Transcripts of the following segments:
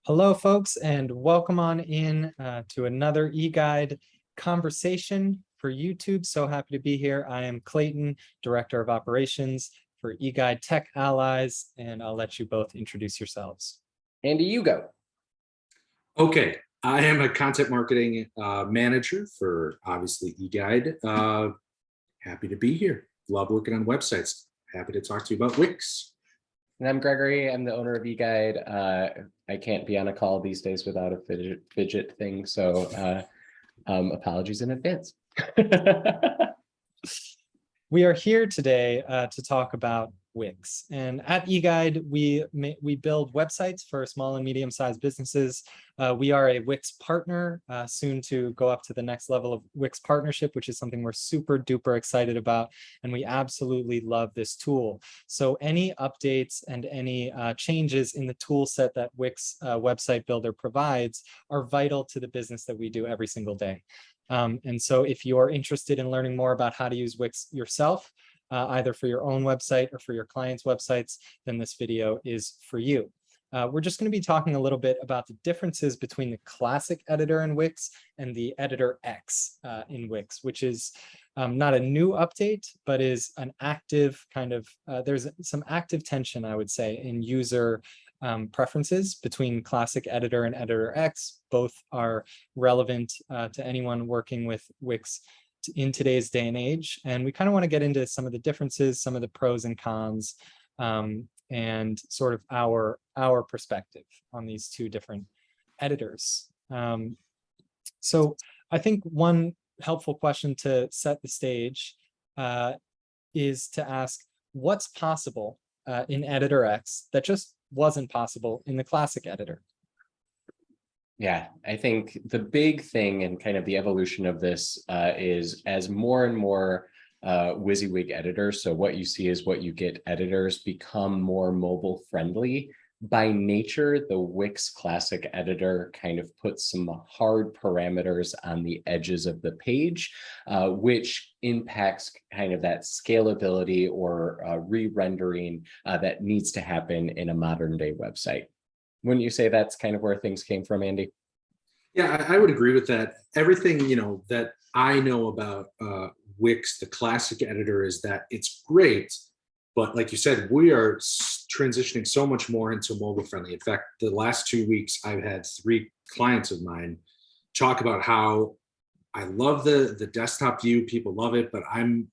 Hello, folks, and welcome on in to another eGuide conversation for YouTube. So happy to be here. I am Clayton, Director of Operations for eGuide Tech Allies, and I'll let you both introduce yourselves. Andy, you go. Okay, I am a content marketing manager for obviously eGuide. Happy to be here. Love working on websites. Happy to talk to you about Wix. And I'm Gregory. I'm the owner of eGuide. I can't be on a call these days without a fidget thing, so apologies in advance. We are here today to talk about Wix, and at eGuide we build websites for small and medium-sized businesses. We are a Wix partner, soon to go up to the next level of Wix partnership, which is something we're super duper excited about, and we absolutely love this tool. So any updates and any changes in the tool set that Wix website builder provides are vital to the business that we do every single day. And so if you're interested in learning more about how to use Wix yourself, either for your own website or for your clients' websites, then this video is for you. We're just going to be talking a little bit about the differences between the Classic Editor in Wix and the Editor X in Wix, which is not a new update, but is an active kind of, there's some active tension, I would say, in user preferences between Classic Editor and Editor X. Both are relevant to anyone working with Wix in today's day and age. And we kind of want to get into some of the differences, some of the pros and cons, and sort of our perspective on these two different editors. So I think one helpful question to set the stage is to ask, what's possible in Editor X that just wasn't possible in the Classic Editor? Yeah, I think the big thing and kind of the evolution of this is as more and more WYSIWYG editors, so what you see is what you get editors, become more mobile friendly. By nature, the Wix Classic Editor kind of puts some hard parameters on the edges of the page, which impacts kind of that scalability or re-rendering that needs to happen in a modern day website. Wouldn't you say that's kind of where things came from, Andy? Yeah, I would agree with that. Everything that I know about Wix, the Classic Editor, is that it's great, but like you said, we are transitioning so much more into mobile friendly. In fact, the last 2 weeks, I've had 3 clients of mine talk about how I love the desktop view. People love it, but I'm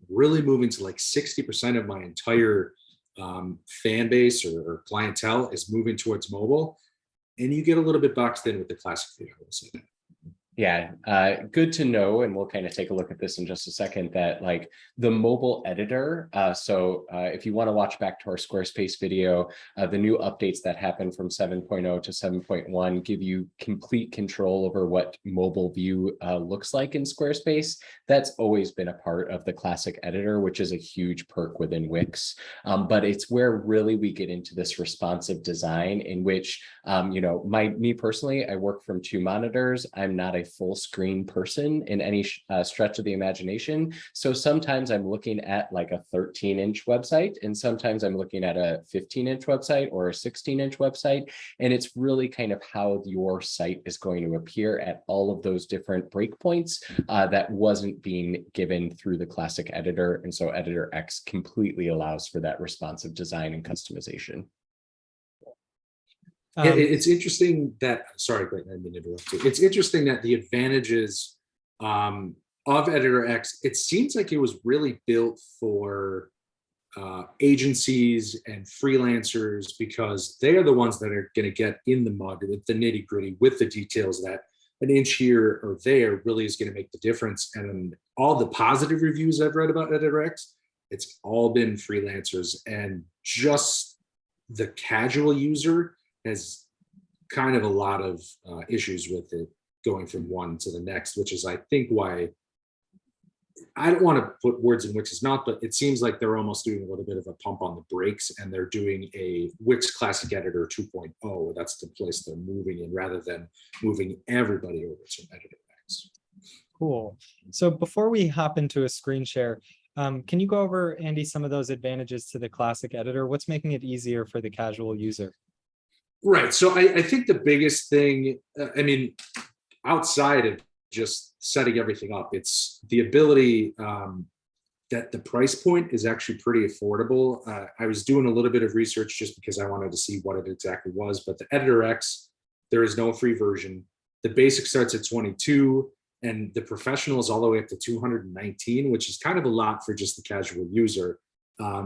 really moving to like 60% of my entire fan base or clientele is moving towards mobile, and you get a little bit boxed in with the Classic view. I will say that. Yeah, good to know, and we'll kind of take a look at this in just a second, that like the mobile editor, so if you want to watch back to our Squarespace video, the new updates that happen from 7.0 to 7.1 give you complete control over what mobile view looks like in Squarespace. That's always been a part of the Classic Editor, which is a huge perk within Wix, but it's where really we get into this responsive design in which, me personally, I work from 2 monitors. I'm not a full screen person in any stretch of the imagination. So sometimes I'm looking at like a 13-inch website, and sometimes I'm looking at a 15-inch website or a 16-inch website. And it's really kind of how your site is going to appear at all of those different breakpoints that wasn't being given through the Classic Editor. And so Editor X completely allows for that responsive design and customization. It's interesting that, sorry, Clayton, I didn't mean to interrupt you. It's interesting that the advantages of Editor X, it seems like it was really built for agencies and freelancers, because they are the ones that are going to get in the mud with the nitty gritty, with the details that an inch here or there really is going to make the difference. And all the positive reviews I've read about Editor X, it's all been freelancers, and just the casual user has kind of a lot of issues with it going from one to the next, which is, I think, why I don't want to put words in Wix's mouth, but it seems like they're almost doing a little bit of a pump on the brakes, and they're doing a Wix Classic Editor 2.0. That's the place they're moving in, rather than moving everybody over to Editor X. Cool. So before we hop into a screen share, can you go over, Andy, some of those advantages to the Classic Editor? What's making it easier for the casual user? Right. So I think the biggest thing, I mean, outside of just setting everything up, it's the ability that the price point is actually pretty affordable. I was doing a little bit of research just because I wanted to see what it exactly was, but the Editor X, there is no free version. The basic starts at 22 and the professional is all the way up to 219, which is kind of a lot for just the casual user.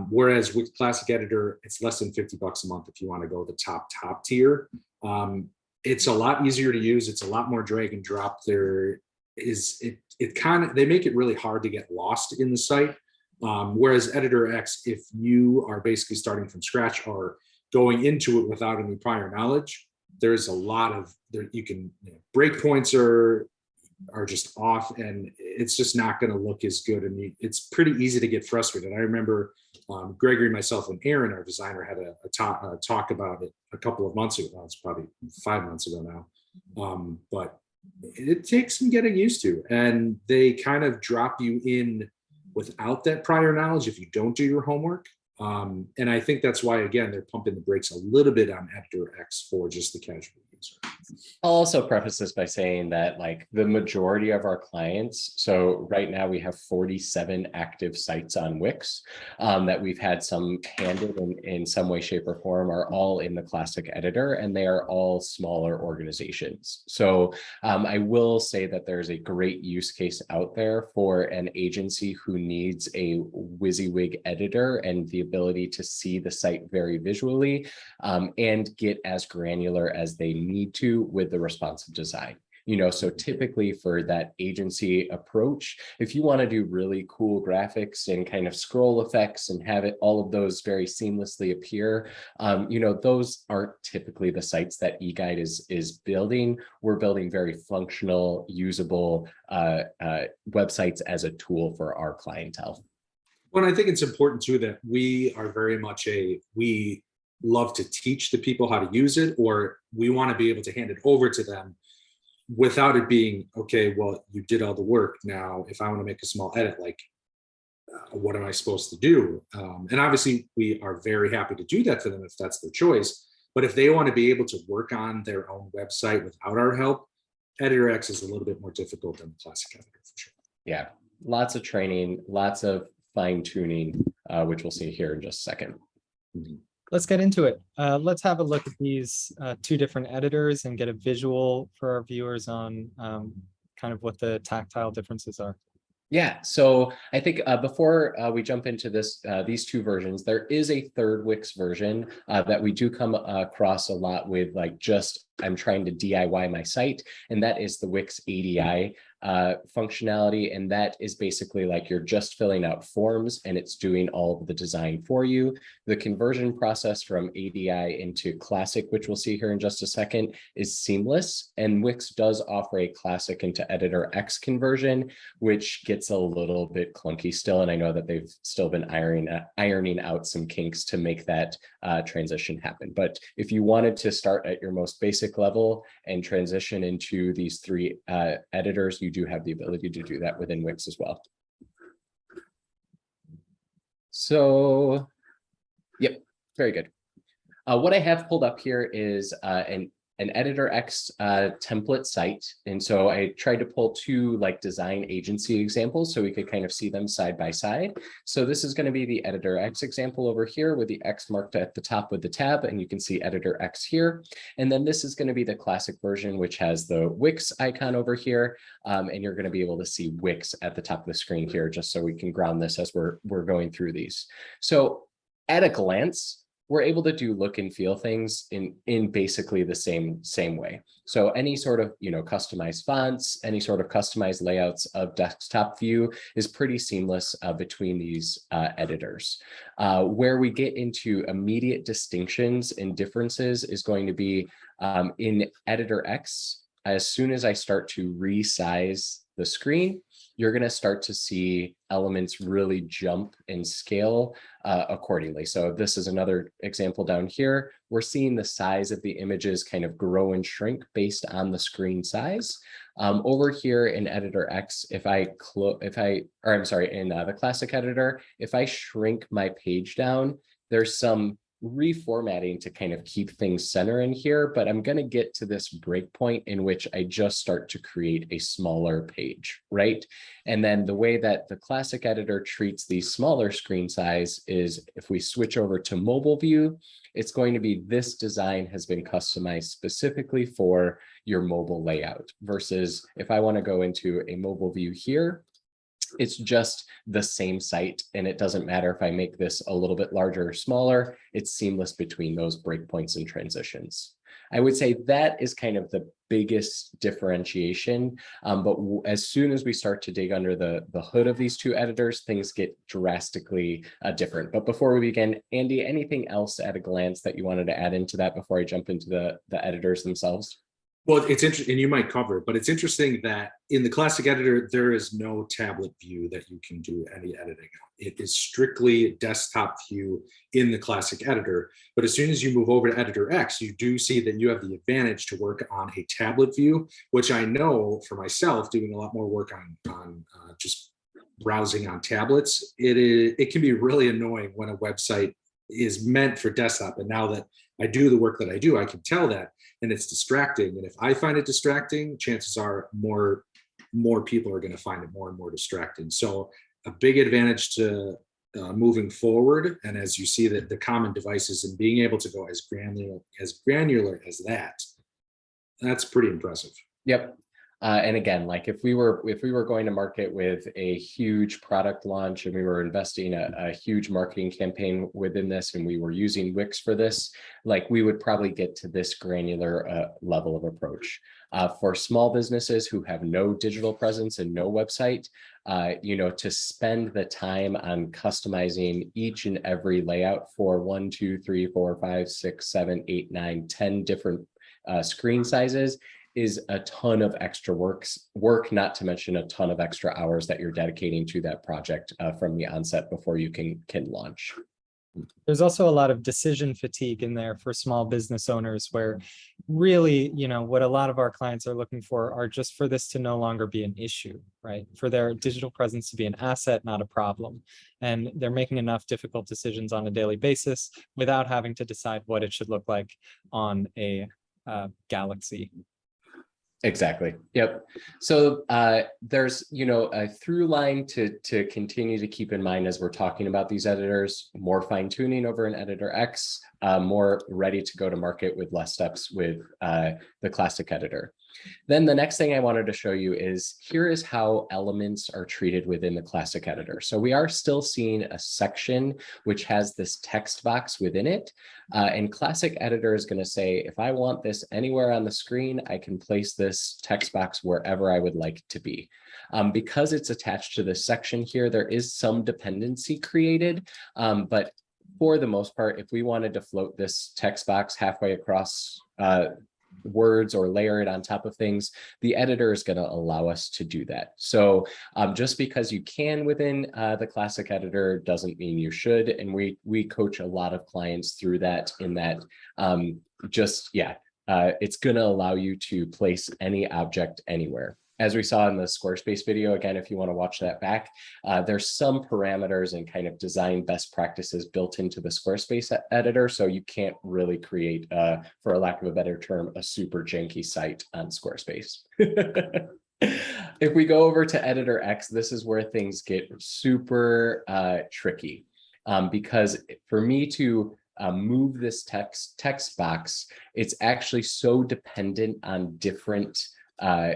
Whereas with Classic Editor, it's less than $50 a month if you want to go the top tier. It's a lot easier to use. It's a lot more drag and drop. There is it kind of, they make it really hard to get lost in the site. Whereas Editor X, if you are basically starting from scratch or going into it without any prior knowledge, there's a lot of there. You can breakpoints are just off, and it's just not going to look as good. And it's pretty easy to get frustrated. I remember Gregory, myself, and Aaron, our designer, had a talk about it a couple of months ago. Well, it's probably 5 months ago now. But it takes some getting used to, and they kind of drop you in without that prior knowledge if you don't do your homework. And I think that's why, again, they're pumping the brakes a little bit on Editor X for just the casual user. I'll also preface this by saying that like the majority of our clients, so right now we have 47 active sites on Wix that we've had some handled in some way, shape, or form, are all in the Classic Editor, and they are all smaller organizations. So I will say that there's a great use case out there for an agency who needs a WYSIWYG editor and the ability to see the site very visually and get as granular as they need to with the responsive design. So typically for that agency approach, if you want to do really cool graphics and kind of scroll effects and have it all of those very seamlessly appear, those aren't typically the sites that eGuide is building. We're building very functional, usable websites as a tool for our clientele. Well, I think it's important too that we are very much we love to teach the people how to use it, or we want to be able to hand it over to them without it being, okay, well, you did all the work. Now, if I want to make a small edit, like, what am I supposed to do? And obviously, we are very happy to do that for them if that's their choice. But if they want to be able to work on their own website without our help, Editor X is a little bit more difficult than the Classic Editor for sure. Yeah, lots of training, lots of fine tuning, which we'll see here in just a second. Mm-hmm. Let's get into it. Let's have a look at these two different editors and get a visual for our viewers on kind of what the tactile differences are. Yeah, so I think before we jump into these two versions, there is a third Wix version that we do come across a lot with, like, just I'm trying to DIY my site, and that is the Wix ADI functionality. And that is basically like you're just filling out forms and it's doing all of the design for you. The conversion process from ADI into Classic, which we'll see here in just a second, is seamless. And Wix does offer a Classic into Editor X conversion, which gets a little bit clunky still. And I know that they've still been ironing out some kinks to make that transition happen. But if you wanted to start at your most basic level and transition into these three editors, you do have the ability to do that within Wix as well. So, yep, very good. What I have pulled up here is an Editor X template site. And so I tried to pull two like design agency examples so we could kind of see them side by side. So this is going to be the Editor X example over here with the X marked at the top with the tab, and you can see Editor X here. And then this is going to be the Classic version, which has the Wix icon over here. And you're going to be able to see Wix at the top of the screen here, just so we can ground this as we're going through these. So at a glance, we're able to do look and feel things in basically the same way. So any sort of customized fonts, any sort of customized layouts of desktop view is pretty seamless between these editors. Where we get into immediate distinctions and differences is going to be in Editor X. As soon as I start to resize the screen, you're going to start to see elements really jump and scale accordingly. So this is another example down here. We're seeing the size of the images kind of grow and shrink based on the screen size. Over here in Editor X, in the Classic Editor, if I shrink my page down, there's some reformatting to kind of keep things center in here, but I'm going to get to this breakpoint in which I just start to create a smaller page, right? And then the way that the Classic Editor treats the smaller screen size is if we switch over to mobile view, it's going to be this design has been customized specifically for your mobile layout versus if I want to go into a mobile view here, it's just the same site, and it doesn't matter if I make this a little bit larger or smaller, it's seamless between those breakpoints and transitions. I would say that is kind of the biggest differentiation, but as soon as we start to dig under the hood of these two editors, things get drastically different. But before we begin, Andy, anything else at a glance that you wanted to add into that before I jump into the editors themselves? Well, it's interesting, and you might cover it, but it's interesting that in the Classic Editor, there is no tablet view that you can do any editing on. It is strictly desktop view in the Classic Editor. But as soon as you move over to Editor X, you do see that you have the advantage to work on a tablet view, which I know for myself, doing a lot more work on just browsing on tablets, it can be really annoying when a website is meant for desktop. And now that I do the work that I do, I can tell that, and it's distracting. And if I find it distracting, chances are more people are going to find it more and more distracting. So a big advantage to moving forward, and as you see that the common devices and being able to go as granular as that, that's pretty impressive. Yep. And again, like if we were going to market with a huge product launch and we were investing a huge marketing campaign within this and we were using Wix for this, like we would probably get to this granular level of approach. For small businesses who have no digital presence and no website, to spend the time on customizing each and every layout for 1, 2, 3, 4, 5, 6, 7, 8, 9, 10 different screen sizes is a ton of extra work, not to mention a ton of extra hours that you're dedicating to that project from the onset before you can launch. There's also a lot of decision fatigue in there for small business owners where really, what a lot of our clients are looking for are just for this to no longer be an issue, right? For their digital presence to be an asset, not a problem. And they're making enough difficult decisions on a daily basis without having to decide what it should look like on a Galaxy. Exactly. Yep. So there's, a through line to continue to keep in mind as we're talking about these editors, more fine tuning over in Editor X, more ready to go to market with less steps with the Classic Editor. Then the next thing I wanted to show you is here is how elements are treated within the Classic Editor. So we are still seeing a section which has this text box within it. And Classic Editor is going to say, if I want this anywhere on the screen, I can place this text box wherever I would like it to be. Because it's attached to this section here, there is some dependency created, but for the most part, if we wanted to float this text box halfway across words or layer it on top of things, the editor is going to allow us to do that. So just because you can within the Classic Editor doesn't mean you should. And we coach a lot of clients through that in that it's going to allow you to place any object anywhere. As we saw in the Squarespace video, again, if you want to watch that back, there's some parameters and kind of design best practices built into the Squarespace editor. So you can't really create, for a lack of a better term, a super janky site on Squarespace. If we go over to Editor X, this is where things get super tricky. Because for me to move this text box, it's actually so dependent on different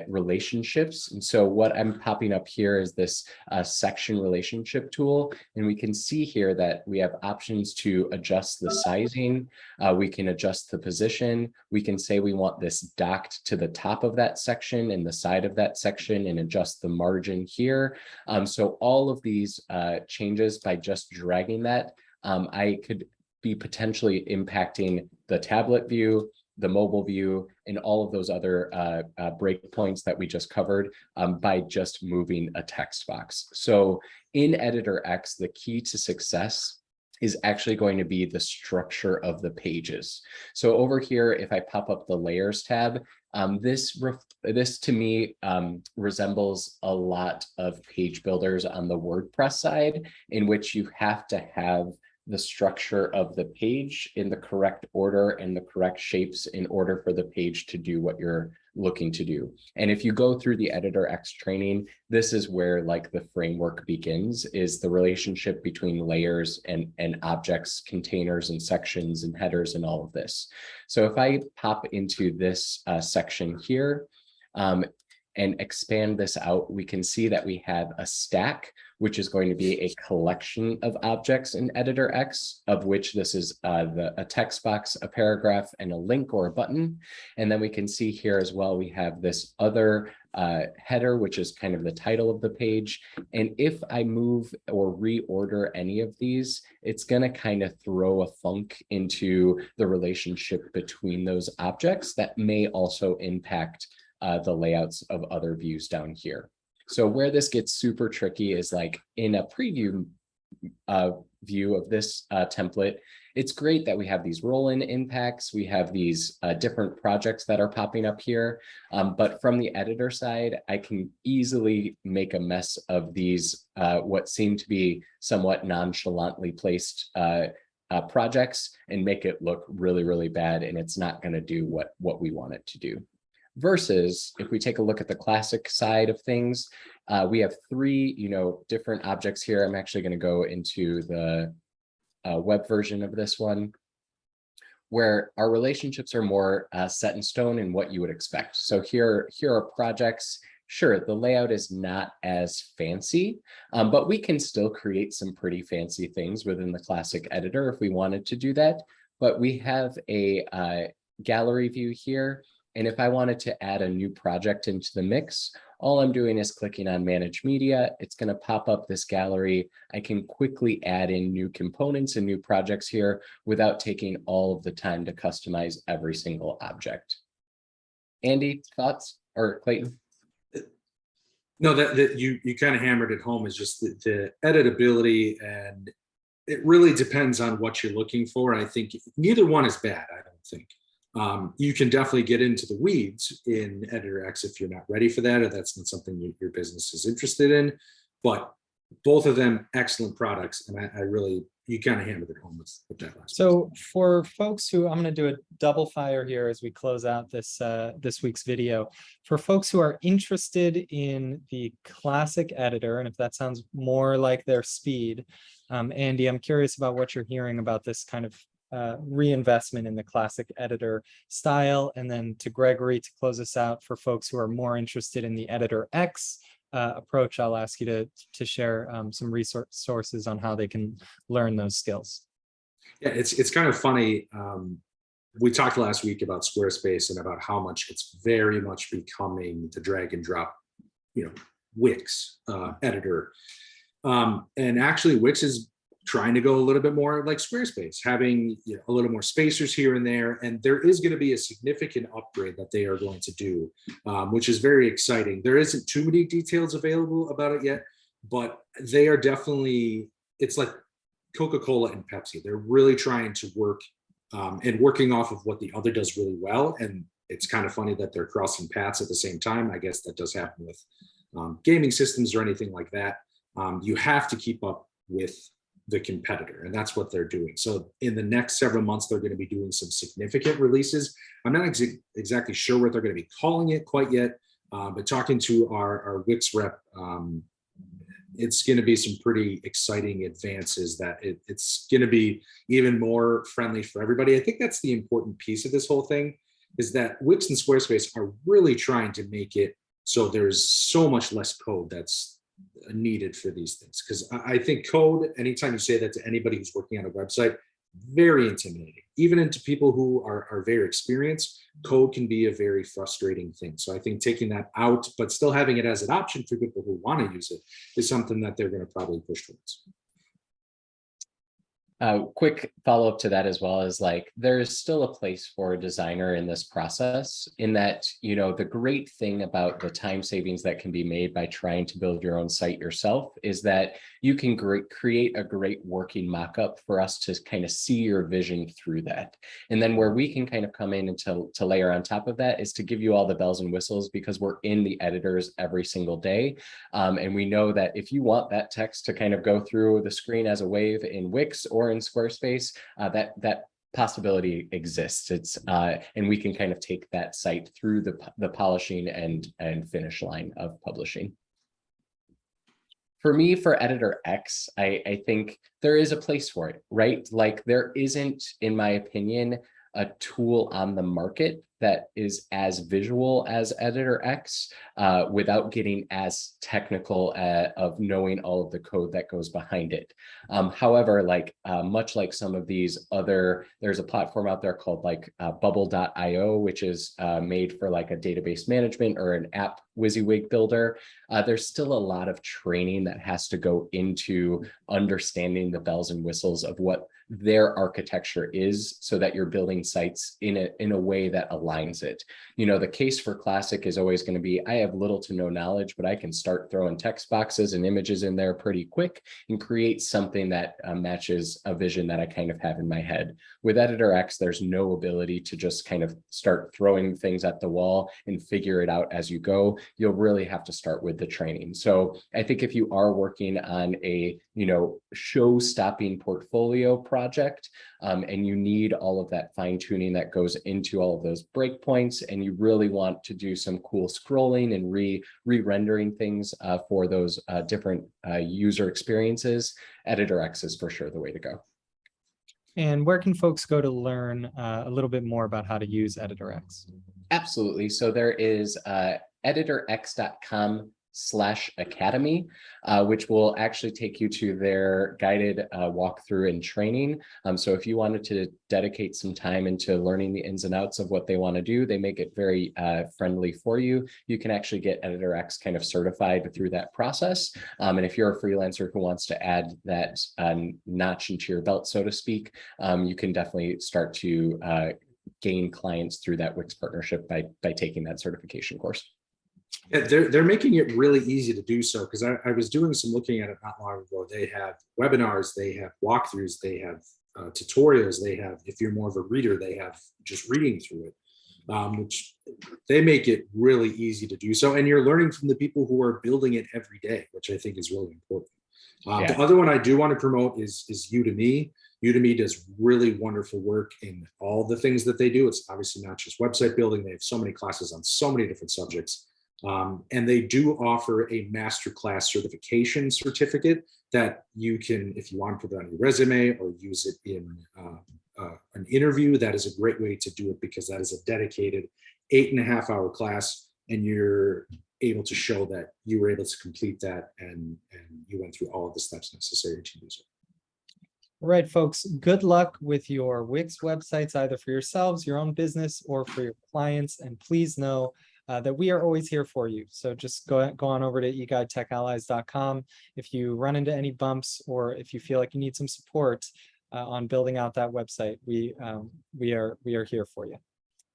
relationships. And so what I'm popping up here is this section relationship tool. And we can see here that we have options to adjust the sizing. We can adjust the position. We can say we want this docked to the top of that section and the side of that section and adjust the margin here. So all of these changes by just dragging that, I could be potentially impacting the tablet view, the mobile view, and all of those other breakpoints that we just covered by just moving a text box. So in Editor X, the key to success is actually going to be the structure of the pages. So over here, if I pop up the Layers tab, this to me resembles a lot of page builders on the WordPress side, in which you have to have the structure of the page in the correct order and the correct shapes in order for the page to do what you're looking to do. And if you go through the Editor X training, this is where like the framework begins, is the relationship between layers and objects, containers and sections and headers and all of this. So if I pop into this section here, and expand this out, we can see that we have a stack, which is going to be a collection of objects in Editor X, of which this is a text box, a paragraph, and a link or a button. And then we can see here as well, we have this other header, which is kind of the title of the page. And if I move or reorder any of these, it's going to kind of throw a funk into the relationship between those objects that may also impact the layouts of other views down here. So where this gets super tricky is like in a preview view of this template, it's great that we have these roll-in impacts. We have these different projects that are popping up here. But from the editor side, I can easily make a mess of these, what seem to be somewhat nonchalantly placed projects and make it look really, really bad. And it's not going to do what we want it to do. Versus if we take a look at the classic side of things, we have three, different objects here. I'm actually going to go into the web version of this one, where our relationships are more set in stone and what you would expect. So here are projects. Sure, the layout is not as fancy, but we can still create some pretty fancy things within the Classic Editor if we wanted to do that. But we have a gallery view here. And if I wanted to add a new project into the mix, all I'm doing is clicking on Manage Media. It's going to pop up this gallery. I can quickly add in new components and new projects here without taking all of the time to customize every single object. Andy, thoughts? Or Clayton? No, that you kind of hammered it home, is just the editability, and it really depends on what you're looking for. I think neither one is bad, I don't think. You can definitely get into the weeds in Editor X if you're not ready for that, or that's not something your business is interested in. But both of them, excellent products, and I really, you kind of hammered it home with that last. So for folks who, I'm going to do a double fire here as we close out this week's video. For folks who are interested in the Classic Editor, and if that sounds more like their speed, Andy, I'm curious about what you're hearing about this kind of reinvestment in the Classic Editor style. And then to Gregory, to close us out, for folks who are more interested in the Editor X approach, I'll ask you to share some resources on how they can learn those skills. Yeah, it's kind of funny. We talked last week about Squarespace and about how much it's very much becoming the drag and drop, Wix editor. And actually Wix is trying to go a little bit more like Squarespace, having a little more spacers here and there. And there is going to be a significant upgrade that they are going to do, which is very exciting. There isn't too many details available about it yet, but they are definitely, it's like Coca-Cola and Pepsi. They're really trying to work and working off of what the other does really well. And it's kind of funny that they're crossing paths at the same time. I guess that does happen with gaming systems or anything like that. You have to keep up with the competitor, and that's what they're doing. So in the next several months, they're going to be doing some significant releases. I'm not exactly sure what they're going to be calling it quite yet, but talking to our Wix rep, it's going to be some pretty exciting advances that it's going to be even more friendly for everybody. I think that's the important piece of this whole thing, is that Wix and Squarespace are really trying to make it so there's so much less code that's needed for these things. Because I think code, anytime you say that to anybody who's working on a website, very intimidating. Even into people who are very experienced, code can be a very frustrating thing. So I think taking that out, but still having it as an option for people who want to use it, is something that they're going to probably push towards. Quick follow-up to that as well is like, there is still a place for a designer in this process, in that, the great thing about the time savings that can be made by trying to build your own site yourself is that you can create a great working mock-up for us to kind of see your vision through that. And then where we can kind of come in and to layer on top of that is to give you all the bells and whistles, because we're in the editors every single day. And we know that if you want that text to kind of go through the screen as a wave in Wix or somewhere in Squarespace, that possibility exists. It's and we can kind of take that site through the polishing and finish line of publishing. For me, for Editor X, I think there is a place for it, right? Like there isn't, in my opinion, a tool on the market that is as visual as Editor X without getting as technical of knowing all of the code that goes behind it. However, like much like some of these other, there's a platform out there called like bubble.io, which is made for like a database management or an app WYSIWYG builder. There's still a lot of training that has to go into understanding the bells and whistles of what their architecture is so that you're building sites in a way that aligns it. You know, the case for Classic is always going to be, I have little to no knowledge, but I can start throwing text boxes and images in there pretty quick and create something that matches a vision that I kind of have in my head. With Editor X, there's no ability to just kind of start throwing things at the wall and figure it out as you go. You'll really have to start with the training. So I think if you are working on a, you know, show-stopping portfolio project, and you need all of that fine tuning that goes into all of those breakpoints, and you really want to do some cool scrolling and re-rendering things for those different user experiences, Editor X is for sure the way to go. And where can folks go to learn a little bit more about how to use Editor X? Absolutely. So there is editorx.com/academy, which will actually take you to their guided walkthrough and training. So if you wanted to dedicate some time into learning the ins and outs of what they want to do, they make it very friendly for you. You can actually get Editor X kind of certified through that process. And if you're a freelancer who wants to add that notch into your belt, so to speak, you can definitely start to gain clients through that Wix partnership by taking that certification course. Yeah, they're making it really easy to do so, because I was doing some looking at it not long ago. They have webinars, they have walkthroughs, they have tutorials, they have, if you're more of a reader, they have just reading through it, which they make it really easy to do so. And you're learning from the people who are building it every day, which I think is really important. Yeah. The other one I do want to promote is Udemy. Udemy does really wonderful work in all the things that they do. It's obviously not just website building. They have so many classes on so many different subjects. And they do offer a masterclass certification certificate that you can, if you want to put it on your resume or use it in an interview, that is a great way to do it, because that is a dedicated 8.5-hour class, and you're able to show that you were able to complete that and you went through all of the steps necessary to use it. All right, folks, good luck with your Wix websites, either for yourselves, your own business, or for your clients. And please know that we are always here for you. So just go on over to eGuidetechallies.com. If you run into any bumps, or if you feel like you need some support on building out that website, we are here for you.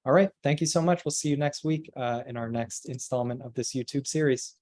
All right, thank you so much. We'll see you next week in our next installment of this YouTube series.